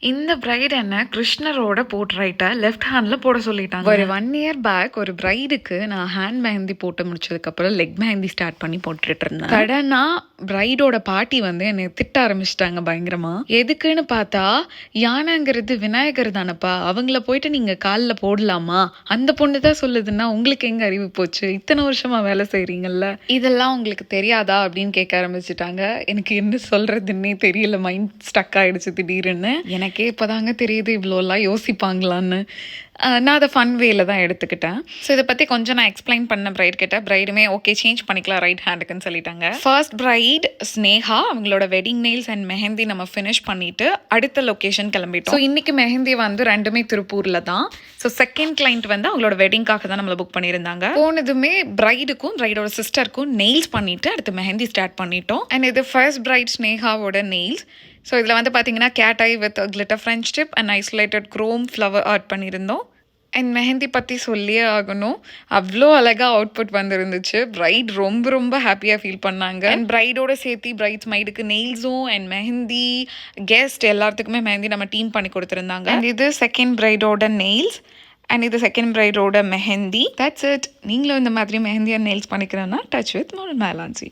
இந்த பிரைட் என்ன கிருஷ்ணரோட போர்ட்ரைட்டை லெஃப்ட் ஹேண்ட்ல போட சொல்லிட்டாங்க. ஒரு 1 இயர் பேக் ஒரு பிரைடுக்கு நான் ஹேண்ட் மெஹந்தி போட்டு முடிச்சதுக்கப்புறம் லெக் மெஹந்தி ஸ்டார்ட் பண்ணி போட்டுட்டு இருந்தேன். சடனா பிரைடோட பாட்டி வந்து என்னை திட்ட ஆரம்பிச்சிட்டாங்க பயங்கரமா. எதுக்குன்னு பார்த்தா, யானைங்கிறது விநாயகர் தானப்பா, அவங்கள போயிட்டு நீங்க காலில் போடலாமா, அந்த பொண்ணு தான் சொல்லுதுன்னா உங்களுக்கு எங்க அறிவு போச்சு, இத்தனை வருஷமா வேலை செய்றீங்கல்ல, இதெல்லாம் உங்களுக்கு தெரியாதா அப்படின்னு கேட்க ஆரம்பிச்சிட்டாங்க. எனக்கு என்ன சொல்றதுன்னே தெரியல, மைண்ட் ஸ்டக் ஆயிடுச்சு திடீர்னு. எனக்கே இப்போதாங்க தெரியுது இவ்வளோலாம் யோசிப்பாங்களான்னு. நான் அதை ஃபன் வேல தான் எடுத்துக்கிட்டேன். ஸோ இதை பற்றி கொஞ்சம் நான் எக்ஸ்பிளைன் பண்ண பிரைட் கிட்ட. பிரைடுமே ஓகே சேஞ்ச் பண்ணிக்கலாம் ரைட் ஹேண்டுக்குன்னு சொல்லிட்டாங்க. ஃபர்ஸ்ட் பிரைட் ஸ்னேகா, அவங்களோட வெட்டிங் நெயில்ஸ் அண்ட் மெஹந்தி நம்ம ஃபினிஷ் பண்ணிட்டு அடுத்த லொக்கேஷன் கிளம்பிட்டோம். ஸோ இன்னைக்கு மெஹந்தி வந்து ரெண்டுமே திருப்பூரில் தான். ஸோ செகண்ட் கிளைண்ட் வந்து அவங்களோட வெட்டிங்காக தான் நம்மளை புக் பண்ணியிருந்தாங்க. போனதுமே பிரைடுக்கும் பிரைடோட சிஸ்டருக்கும் நெயில்ஸ் பண்ணிட்டு அடுத்து மெஹந்தி ஸ்டார்ட் பண்ணிட்டோம். அண்ட் இது ஃபர்ஸ்ட் பிரைட் ஸ்னேகாவோட நெயில்ஸ். ஸோ இதில் வந்து பார்த்தீங்கன்னா cat eye with glitter French tip and isolated chrome flower art பண்ணியிருந்தோம். அண்ட் மெஹந்தி பற்றி சொல்லியே ஆகணும், அவ்வளோ அழகாக அவுட்புட் வந்துருந்துச்சு. பிரைட் ரொம்ப ரொம்ப ஹாப்பியாக ஃபீல் பண்ணாங்க. அண்ட் பிரைடோட சேர்த்து பிரைட்ஸ் மைடுக்கு நெயில்ஸும் அண்ட் மெஹந்தி கெஸ்ட் எல்லாத்துக்குமே மெஹந்தி நம்ம டீம் பண்ணி கொடுத்துருந்தாங்க. அண்ட் இது செகண்ட் பிரைடோட நெயில்ஸ் அண்ட் இது செகண்ட் பிரைடோட மெஹந்தி. That's it. நீங்களும் இந்த மாதிரி மெஹந்தி அண்ட் நெயில்ஸ் பண்ணிக்கிறேன்னா டச் வித் மோனல் மேலான்சி.